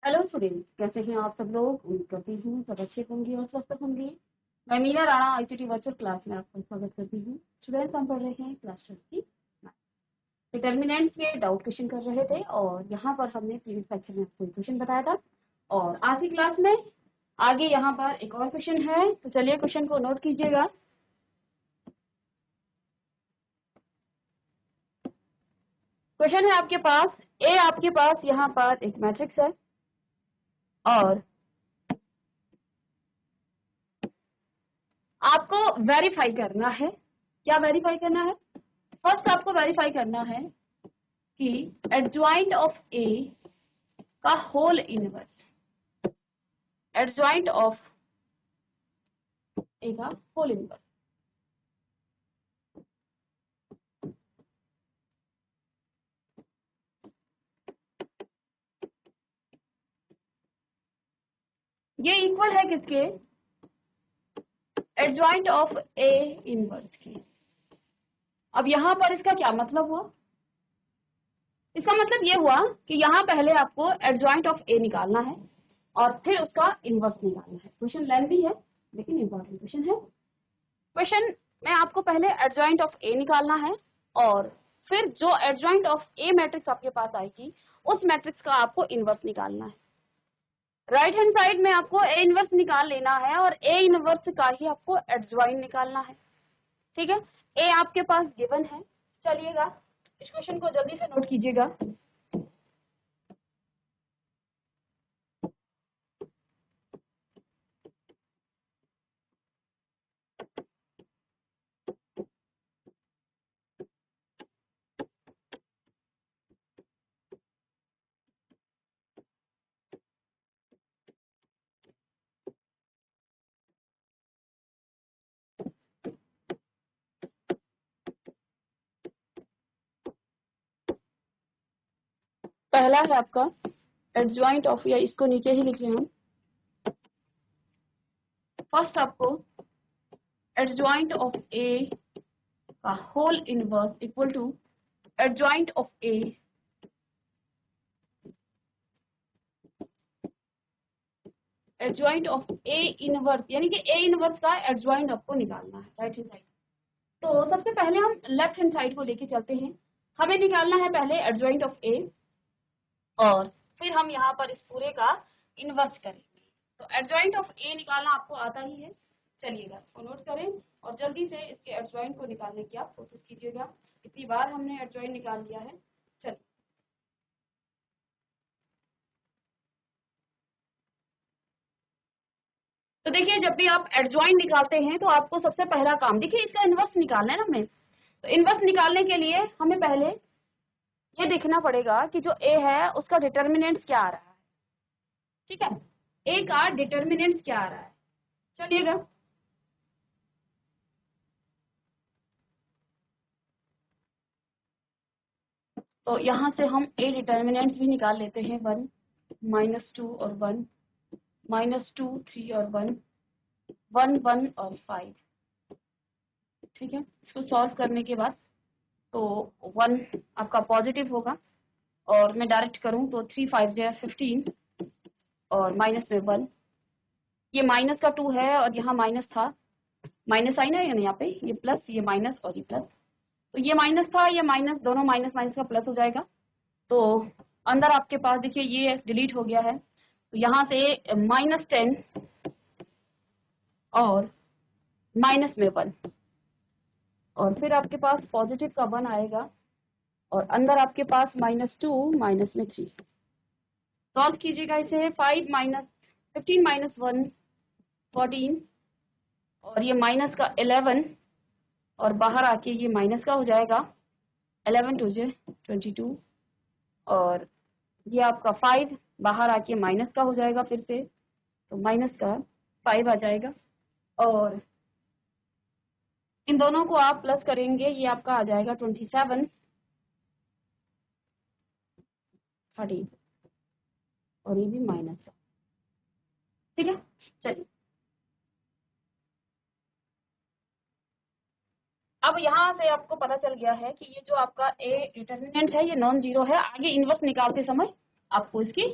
Hello students, कैसे हैं आप सब लोग। उम्मीद करती हूँ सब अच्छे होंगे और स्वस्थ होंगे। मैं Meena Rana ICT virtual class में आपका स्वागत करती हूँ। स्टूडेंट्स, हम पढ़ रहे हैं क्लास 12 की डिटर्मिनेंट्स के डाउट क्वेश्चन कर रहे थे और यहाँ पर हमने प्रीवियस लेक्चर में आपको क्वेश्चन बताया था और आज की क्लास में आगे यहाँ पर एक और क्वेश्चन है। तो चलिए क्वेश्चन को नोट कीजिएगा। क्वेश्चन है आपके पास, आपके पास यहाँ पर एक मैट्रिक्स है और आपको वेरीफाई करना है। क्या वेरीफाई करना है? फर्स्ट आपको वेरीफाई करना है कि एडजॉइंट ऑफ ए का whole inverse, adjoint of A का होल इनवर्स। ये इक्वल है किसके? एडजॉइंट ऑफ ए इनवर्स के। अब यहां पर इसका क्या मतलब हुआ? इसका मतलब ये हुआ कि यहां पहले आपको एडजॉइंट ऑफ ए निकालना है और फिर उसका इनवर्स निकालना है। क्वेश्चन लेंथी है लेकिन इंपॉर्टेंट क्वेश्चन है। क्वेश्चन में आपको पहले एडजॉइंट ऑफ ए निकालना है और फिर जो एडजॉइंट ऑफ ए मैट्रिक्स आपके पास आएगी उस मैट्रिक्स का आपको इनवर्स निकालना है। राइट हैंड साइड में आपको ए इनवर्स निकाल लेना है और ए इनवर्स का ही आपको एडजॉइंट निकालना है। ठीक है, ए आपके पास गिवन है। चलिएगा इस क्वेश्चन को जल्दी से नोट कीजिएगा। पहला है आपका एडजॉइंट ऑफ, या इसको नीचे ही लिख रहे हैं हम। फर्स्ट आपको एडजॉइंट ऑफ ए का whole inverse equal to adjoint of A adjoint of A inverse, यानी कि ए इनवर्स का एडजॉइंट आपको निकालना है राइट हैंड साइड। तो सबसे पहले हम लेफ्ट हैंड साइड को लेके चलते हैं। हमें निकालना है पहले एडजॉइंट ऑफ ए और फिर हम यहाँ पर इस पूरे का इनवर्स करेंगे। तो एडजॉइंट ऑफ ए निकालना आपको आता ही है। चलिएगा इसको नोट करें और जल्दी से इसके एडजॉइंट को निकालने की आप कोशिश कीजिएगा। इतनी बार हमने एडजॉइंट निकाल लिया है। चलिए, तो देखिए जब भी आप एडजॉइंट निकालते हैं तो आपको सबसे पहला काम, देखिए इसका इनवर्स निकालना है ना हमें। तो इनवर्स निकालने के लिए हमें पहले ये देखना पड़ेगा कि जो ए है उसका डिटर्मिनेंट्स क्या आ रहा है। ठीक है, ए का डिटर्मिनेंट्स क्या आ रहा है। चलिएगा तो यहाँ से हम ए डिटर्मिनेंट्स भी निकाल लेते हैं। 1 -2 और 1, -2 3 और 1, 1 1 और 5। ठीक है, इसको सॉल्व करने के बाद तो 1 आपका पॉजिटिव होगा और मैं डायरेक्ट करूं तो 3 5 जो है 15 और माइनस में 1। ये माइनस का 2 है और यहाँ माइनस था, माइनस आई ना यहाँ पे, ये प्लस, ये माइनस और ये प्लस। तो ये माइनस था, ये माइनस, दोनों माइनस माइनस का प्लस हो जाएगा। तो अंदर आपके पास देखिए ये डिलीट हो गया है। तो यहाँ से -10 और माइनस में 1 और फिर आपके पास पॉजिटिव का 1 आएगा और अंदर आपके पास -2 माइनस में 3। सॉल्व कीजिएगा इसे। 5 15 - 1 14 और ये माइनस का 11 और बाहर आके ये माइनस का हो जाएगा 11 2 22 और ये आपका 5 बाहर आके माइनस का हो जाएगा फिर से, तो माइनस का 5 आ जाएगा और इन दोनों को आप प्लस करेंगे, ये आपका आ जाएगा 27 13 और ये भी माइनस का। ठीक है, चलिए अब यहाँ से आपको पता चल गया है कि ये जो आपका ए डिटर्मिनेंट है ये नॉन जीरो है। आगे इनवर्स निकालते समय आपको इसकी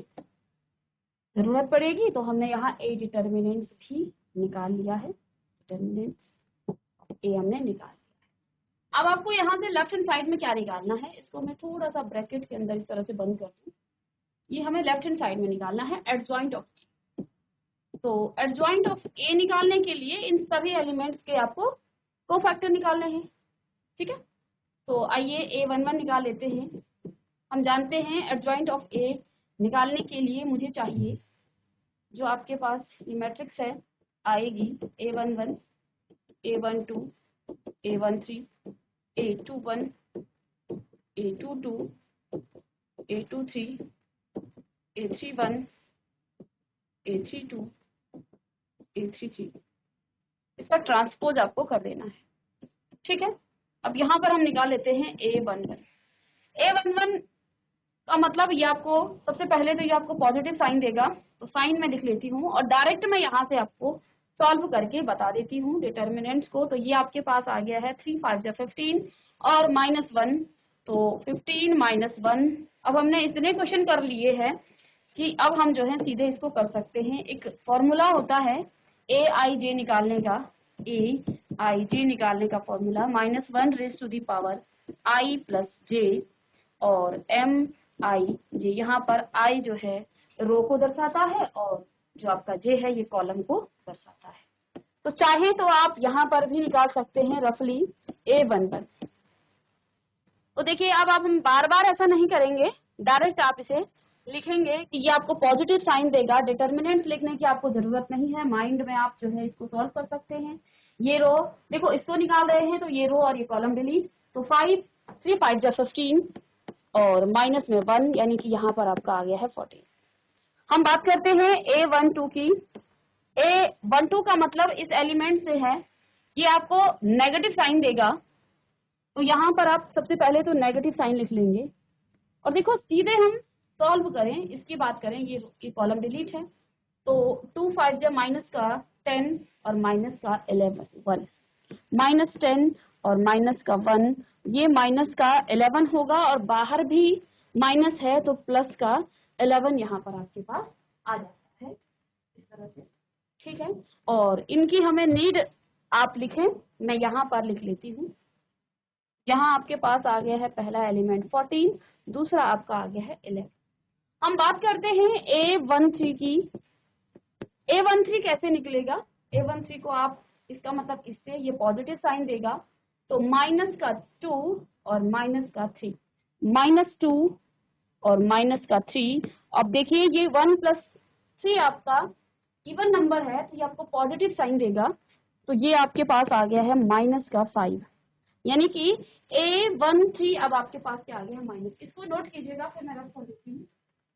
जरूरत पड़ेगी, तो हमने यहाँ ए डिटर्मिनेंट्स भी निकाल लिया है, डिटर्मिनेंट्स ए हमने निकाल लिया। अब आपको यहाँ से लेफ्ट हैंड साइड में क्या निकालना है, इसको मैं थोड़ा सा ब्रैकेट के अंदर इस तरह से बंद कर दूँ। ये हमें लेफ्ट हैंड साइड में निकालना है एडजॉइंट ऑफ। तो एडजॉइंट ऑफ ए निकालने के लिए इन सभी एलिमेंट्स के आपको कोफैक्टर निकालने हैं, ठीक है। तो आइए A11 निकाल लेते हैं। हम जानते हैं एडजॉइंट ऑफ ए निकालने के लिए मुझे चाहिए, जो आपके पास ये मैट्रिक्स है आएगी A11, A12, A13, A21, A22, A23, A31, A32, A33। इसका ट्रांसपोज आपको कर देना है, ठीक है। अब यहाँ पर हम निकाल लेते हैं A11। A11 का मतलब ये आपको सबसे पहले तो ये आपको पॉजिटिव साइन देगा, तो साइन में लिख लेती हूँ और डायरेक्ट मैं यहाँ से आपको सॉल्व करके बता देती हूँ डिटर्मिनेंट्स को। तो ये आपके पास आ गया है 3 5 15 और -1, तो 15 -1। अब हमने इतने क्वेश्चन कर लिए हैं कि अब हम जो है सीधे इसको कर सकते हैं। एक फॉर्मूला होता है AIJ निकालने का, AIJ निकालने का फॉर्मूला -1 I + J और MIJ। यहाँ पर I जो है रो को दर्शाता है और जो आपका J है ये कॉलम को दर्शाता है। तो चाहे तो आप यहाँ पर भी निकाल सकते हैं रफली A11। तो देखिए अब आप हम बार बार ऐसा नहीं करेंगे, डायरेक्ट आप इसे लिखेंगे कि ये आपको पॉजिटिव साइन देगा। डिटर्मिनेंट लिखने की आपको जरूरत नहीं है, माइंड में आप जो है इसको सॉल्व कर सकते हैं। ये रो देखो, इसको निकाल रहे हैं तो ये रो और ये कॉलम डिलीट। तो 3 5 15 और माइनस में 1, यानी कि यहाँ पर आपका आ गया है 14। हम बात करते हैं A12 की। A12 का मतलब इस एलिमेंट से है, ये आपको नेगेटिव साइन देगा। तो यहाँ पर आप सबसे पहले तो नेगेटिव साइन लिख लेंगे और देखो सीधे हम सॉल्व करें, इसकी बात करें, ये कॉलम डिलीट है। तो 2 5 जब माइनस का 10 और माइनस का 11 1, -10 और माइनस का 1, ये माइनस का 11 होगा और बाहर भी माइनस है तो प्लस का 11 यहाँ पर आपके पास आ जाता है इस तरह से, ठीक है। और इनकी हमें नीड आप लिखें, मैं यहाँ पर लिख लेती हूँ। यहाँ आपके पास आ गया है पहला एलिमेंट 14, दूसरा आपका आ गया है 11। हम बात करते हैं A13 की। A13 कैसे निकलेगा? A13 को आप, इसका मतलब इससे ये पॉजिटिव साइन देगा, तो माइनस का 2 और माइनस का 3, -2 और माइनस का 3। अब देखिए ये 1 + 3 आपका इवन नंबर है, तो ये आपको पॉजिटिव साइन देगा। तो ये आपके पास आ गया है माइनस का 5, यानी कि A13 अब आपके पास क्या आ गया है माइनस। इसको नोट कीजिएगा, फिर मैं रफ कर देती हूँ।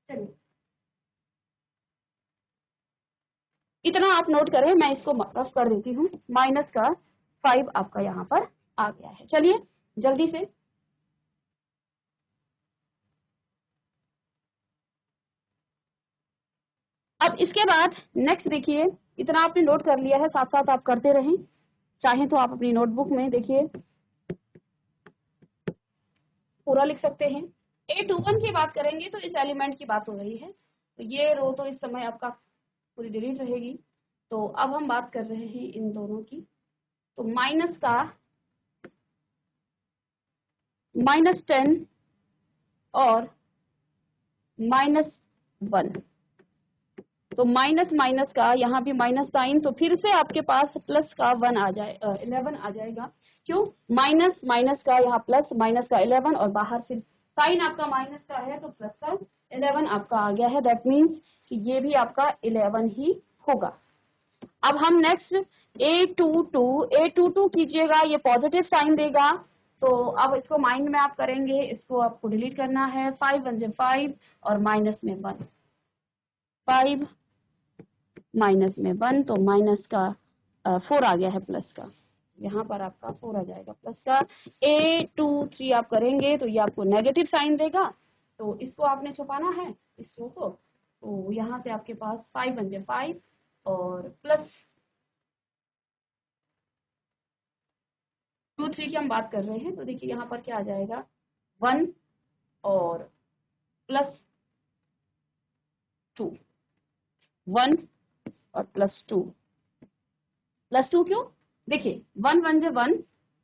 चलिए इतना आप नोट करें, मैं इसको रफ कर देती हूँ। माइनस का 5 आपका यहाँ पर आ गया है। चलिए जल्दी से अब इसके बाद नेक्स्ट देखिए, इतना आपने नोट कर लिया है, साथ साथ आप करते रहें। चाहे तो आप अपनी नोटबुक में देखिए पूरा लिख सकते हैं। A21 की बात करेंगे तो इस एलिमेंट की बात हो रही है, तो ये रो तो इस समय आपका पूरी डिलीट रहेगी। तो अब हम बात कर रहे हैं इन दोनों की। तो माइनस का -10 और -1, तो माइनस माइनस का यहाँ भी माइनस साइन, तो फिर से आपके पास प्लस का 1 आ जाए 11 आ जाएगा। क्यों? माइनस माइनस का यहाँ प्लस, माइनस का 11 और बाहर फिर साइन आपका माइनस का है तो प्लस का 11 आपका आ गया है। दैट मीन्स कि ये भी आपका 11 ही होगा। अब हम नेक्स्ट A22 कीजिएगा, ये पॉजिटिव साइन देगा। तो अब इसको माइंड में आप करेंगे, इसको आपको डिलीट करना है। 5 1 5 और माइनस में 1, 5 माइनस में 1, तो माइनस का 4 आ गया है प्लस का, यहाँ पर आपका 4 आ जाएगा प्लस का। A23 आप करेंगे तो ये आपको नेगेटिव साइन देगा, तो इसको आपने छुपाना है इस रो को। तो यहाँ से आपके पास 5 1 5 और प्लस 2 3 की हम बात कर रहे हैं, तो देखिए यहाँ पर क्या आ जाएगा 1 और प्लस 2। 1 और +2। +2 क्यों? देखिए 1 1 जो 1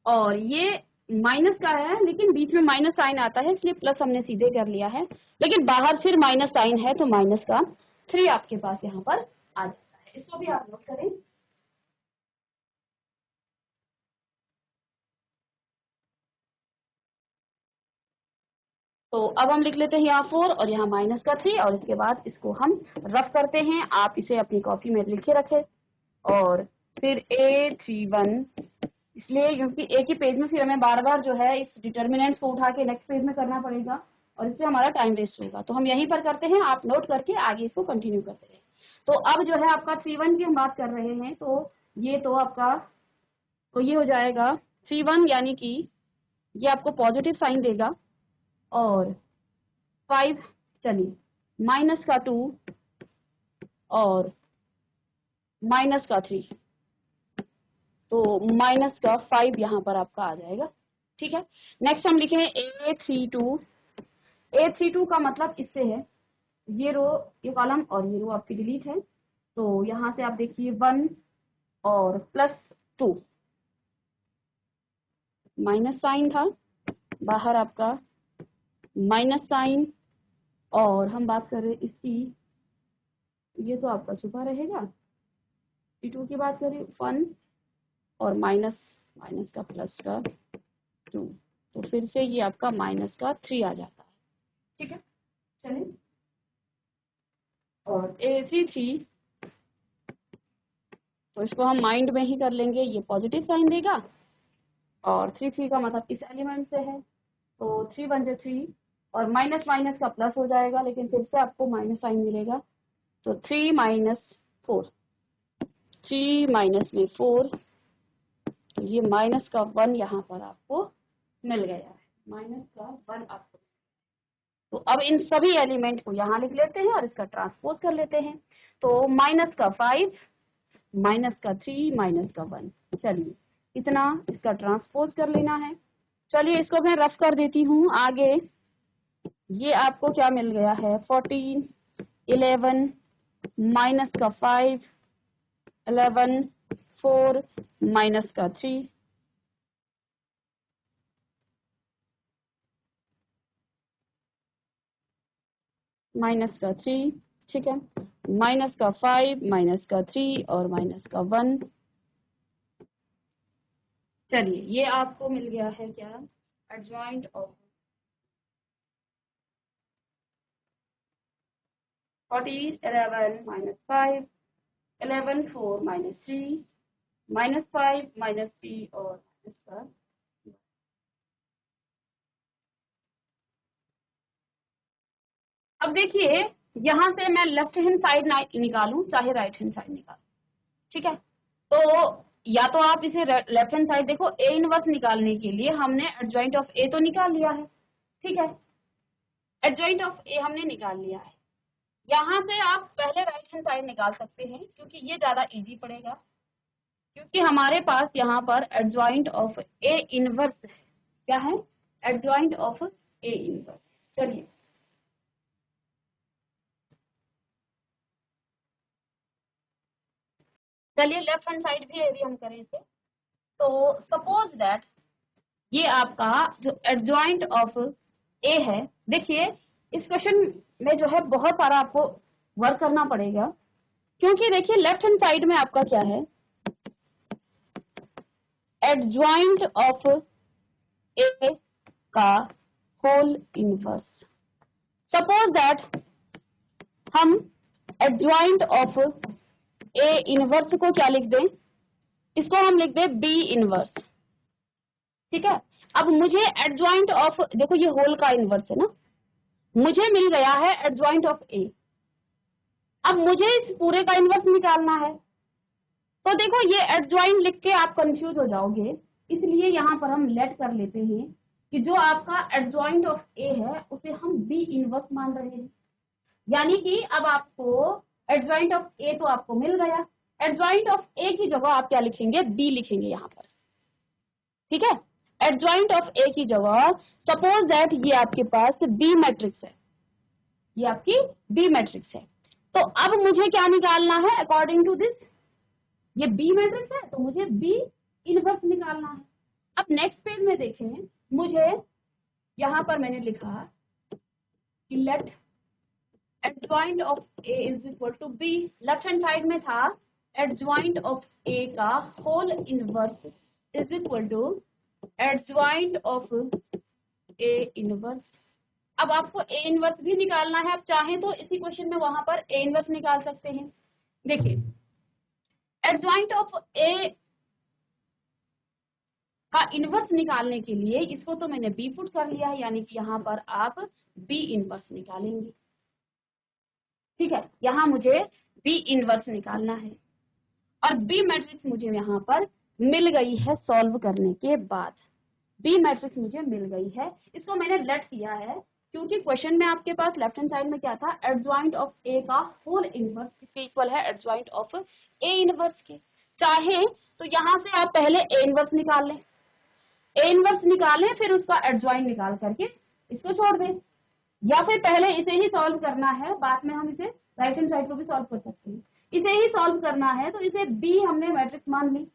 और ये माइनस का है, लेकिन बीच में माइनस साइन आता है इसलिए प्लस हमने सीधे कर लिया है, लेकिन बाहर फिर माइनस साइन है तो माइनस का 3 आपके पास यहाँ पर आ जाता है। इसको भी आप नोट करें। तो अब हम लिख लेते हैं यहाँ 4 और यहाँ माइनस का 3 और इसके बाद इसको हम रफ करते हैं। आप इसे अपनी कॉपी में लिखे रखें और फिर A31, इसलिए क्योंकि एक ही पेज में फिर हमें बार बार जो है इस डिटर्मिनेंट्स को उठा के नेक्स्ट पेज में करना पड़ेगा और इससे हमारा टाइम वेस्ट होगा। तो हम यहीं पर करते हैं, आप नोट करके आगे इसको कंटिन्यू करते हैं। तो अब जो है आपका 31 की हम बात कर रहे हैं, तो ये तो आपका तो ये हो जाएगा 31, यानी कि ये आपको पॉजिटिव साइन देगा और 5, चलिए माइनस का 2 और माइनस का 3, तो माइनस का 5 यहाँ पर आपका आ जाएगा। ठीक है, नेक्स्ट हम लिखें A32। A32 का मतलब इससे है ये रो, ये कॉलम और ये रो आपकी डिलीट है, तो यहाँ से आप देखिए 1 और +2, माइनस साइन था, बाहर आपका माइनस साइन, और हम बात कर रहे हैं इसकी, ये तो आपका छुपा रहेगा। T2 की बात करें 1 और माइनस का प्लस का 2, तो फिर से ये आपका माइनस का 3 आ जाता है। ठीक है, चलिए, और A33 तो इसको हम माइंड में ही कर लेंगे, ये पॉजिटिव साइन देगा और 3 का मतलब इस एलिमेंट से है, तो 3 1 जा 3 और माइनस माइनस का प्लस हो जाएगा, लेकिन फिर से आपको माइनस साइन मिलेगा, तो 3 - 4, 3 - में 4, तो ये माइनस का 1 यहाँ पर आपको मिल गया है, माइनस का 1 आपको। तो अब इन सभी एलिमेंट को यहाँ लिख लेते हैं और इसका ट्रांसपोज कर लेते हैं, तो माइनस का 5, माइनस का 3, माइनस का 1, चलिए इतना इसका ट्रांसपोज कर लेना है। चलिए इसको मैं रफ कर देती हूँ आगे। ये आपको क्या मिल गया है, 14, 11, माइनस का 5, 11, 4, माइनस का 3, माइनस का 3, ठीक है, माइनस का 5, माइनस का 3 और माइनस का 1। चलिए ये आपको मिल गया है क्या, एडजॉइंट ऑफ 14, 11, -5, 11, 4, -3, -5, -3 और माइनस का। अब देखिए यहाँ से मैं लेफ्ट हैंड साइड निकालूं चाहे राइट हैंड साइड निकालूं, ठीक है, तो या तो आप इसे लेफ्ट हैंड साइड देखो, ए इनवर्स निकालने के लिए हमने एडजॉइंट ऑफ ए तो निकाल लिया है, ठीक है, एडजॉइंट ऑफ ए हमने निकाल लिया है। यहाँ से आप पहले राइट हैंड साइड निकाल सकते हैं क्योंकि ये ज्यादा इजी पड़ेगा, क्योंकि हमारे पास यहाँ पर एडजॉइंट ऑफ ए इनवर्स है। क्या है, एडजॉइंट ऑफ ए इनवर्स। चलिए लेफ्ट हैंड साइड भी यदि हम करें इसे, तो सपोज दैट ये आपका जो एडजॉइंट ऑफ ए है, देखिए इस क्वेश्चन में जो है बहुत सारा आपको वर्क करना पड़ेगा, क्योंकि देखिए लेफ्ट हैंड साइड में आपका क्या है, एडजॉइंट ऑफ ए का होल इनवर्स। सपोज दैट हम एडजॉइंट ऑफ ए इनवर्स को क्या लिख दें, इसको हम लिख दें बी इनवर्स, ठीक है। अब मुझे एडजॉइंट ऑफ, देखो ये होल का इनवर्स है ना, मुझे मिल गया है एडजॉइंट ऑफ ए, अब मुझे इस पूरे का इनवर्स निकालना है, तो देखो ये एडजॉइंट लिख के आप कंफ्यूज हो जाओगे, इसलिए यहाँ पर हम लेट कर लेते हैं कि जो आपका एडजॉइंट ऑफ ए है उसे हम बी इनवर्स मान रहे हैं, यानी कि अब आपको एडजॉइंट ऑफ ए तो आपको मिल गया, एडजॉइंट ऑफ ए की जगह आप क्या लिखेंगे, बी लिखेंगे यहाँ पर, ठीक है, एडजॉइंट ऑफ ए की जगह सपोज दैट ये आपके पास बी मैट्रिक्स है, ये आपकी बी मैट्रिक्स है, तो अब मुझे क्या निकालना है अकॉर्डिंग टू दिस, ये बी मैट्रिक्स है तो मुझे बी इनवर्स निकालना है। अब नेक्स्ट पेज में देखें, मुझे यहां पर मैंने लिखा कि let adjoint of A is equal to B, left hand side में था एडजॉइंट ऑफ ए का whole inverse is equal to adjoint of A inverse. अब आपको ए इनवर्स भी निकालना है, आप चाहें तो इसी क्वेश्चन में वहां पर ए इनवर्स निकाल सकते हैं। देखिए एडजॉइंट ऑफ ए का इनवर्स निकालने के लिए इसको तो मैंने बी पुट कर लिया है, यानी कि यहाँ पर आप बी इनवर्स निकालेंगे। ठीक है, यहाँ मुझे बी इनवर्स निकालना है और बी मैट्रिक्स मुझे यहाँ पर मिल गई है सॉल्व करने के बाद। बी मैट्रिक्स मुझे मिल गई है, इसको मैंने लेट किया है क्योंकि क्वेश्चन में आपके पास लेफ्ट हैंड साइड में क्या था, एडजॉइंट ऑफ ए का होल इनवर्स किसके इक्वल है, एडजॉइंट ऑफ ए इनवर्स के। चाहे तो यहाँ से आप पहले ए इनवर्स निकाल लें, ए इनवर्स निकालें फिर उसका एडजॉइंट निकाल करके इसको छोड़ दें, या फिर पहले इसे ही सॉल्व करना है, बाद में हम इसे राइट हैंड साइड को भी सॉल्व कर सकते हैं। इसे ही सॉल्व करना है तो इसे बी हमने मैट्रिक्स मान ली।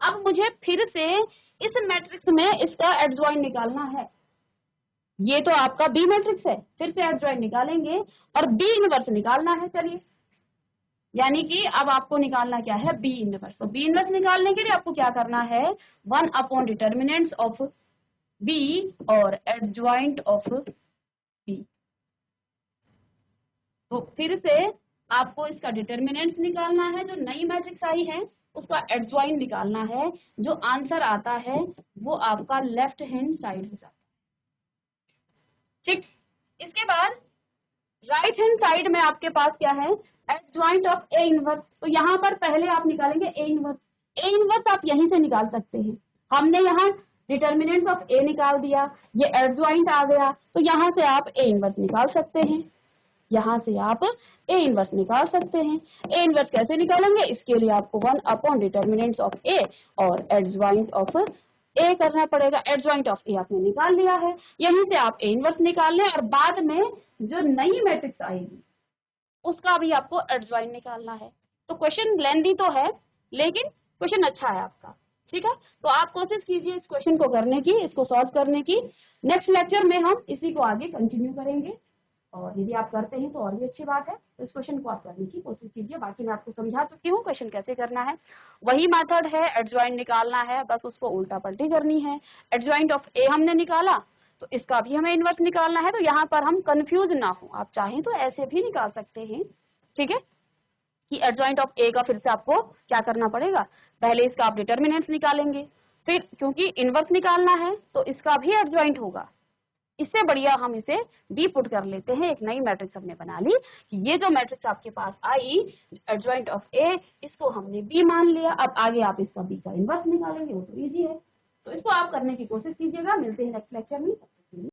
अब मुझे फिर से इस मैट्रिक्स में इसका एडजॉइंट निकालना है। ये तो आपका बी मैट्रिक्स है, फिर से एडजॉइंट निकालेंगे और बी इनवर्स निकालना है। चलिए, यानी कि अब आपको निकालना क्या है, बी इनवर्स। तो बी इनवर्स निकालने के लिए आपको क्या करना है, 1 अपॉन डिटर्मिनेंट्स ऑफ बी और एडजॉइंट ऑफ बी। तो फिर से आपको इसका डिटर्मिनेंट्स निकालना है, जो नई मैट्रिक्स आई है उसका एडजॉइंट निकालना है। जो आंसर आता है वो आपका लेफ्ट हैंड साइड हो जाता है। ठीक, इसके बाद राइट हैंड साइड में आपके पास क्या है, एडजॉइंट ऑफ ए इनवर्स। तो यहाँ पर पहले आप निकालेंगे ए इनवर्स। ए इनवर्स आप यहीं से निकाल सकते हैं, हमने यहाँ डिटर्मिनेंट्स ऑफ ए निकाल दिया, ये एडजॉइंट आ गया, तो यहाँ से आप ए इनवर्स निकाल सकते हैं। यहाँ से आप ए इनवर्स निकाल सकते हैं। ए इनवर्स कैसे निकालेंगे, इसके लिए आपको 1 अपॉन डिटर्मिनेंट्स ऑफ ए और एडजॉइंट ऑफ ए करना पड़ेगा। एडजॉइंट ऑफ ए आपने निकाल लिया है, यहीं से आप ए इनवर्स निकाल लें और बाद में जो नई मैट्रिक्स आएगी उसका भी आपको एडजॉइंट निकालना है। तो क्वेश्चन लेंथी तो है लेकिन क्वेश्चन अच्छा है आपका। ठीक है, तो आप कोशिश कीजिए इस क्वेश्चन को करने की, इसको सॉल्व करने की। नेक्स्ट लेक्चर में हम इसी को आगे कंटिन्यू करेंगे और यदि आप करते हैं तो और भी अच्छी बात है। तो इस क्वेश्चन को आप करने की कोशिश कीजिए। बाकी मैं आपको समझा चुकी हूँ क्वेश्चन कैसे करना है, वही मेथड है, एडजॉइंट निकालना है, बस उसको उल्टा पलटी करनी है। एडजॉइंट ऑफ ए हमने निकाला तो इसका भी हमें इनवर्स निकालना है, तो यहाँ पर हम कंफ्यूज ना हो, आप चाहें तो ऐसे भी निकाल सकते हैं। ठीक है, कि एडजॉइंट ऑफ ए का फिर से आपको क्या करना पड़ेगा, पहले इसका आप डिटर्मिनेंट्स निकालेंगे, फिर क्योंकि इनवर्स निकालना है तो इसका भी एडजॉइंट होगा। इससे बढ़िया हम इसे बी पुट कर लेते हैं, एक नई मैट्रिक्स हमने बना ली कि ये जो मैट्रिक्स आपके पास आई एडजॉइंट ऑफ ए, इसको हमने बी मान लिया। अब आगे आप इसका बी का इनवर्स निकालेंगे, वो तो इजी है। तो इसको आप करने की कोशिश कीजिएगा। मिलते हैं नेक्स्ट लेक्चर में।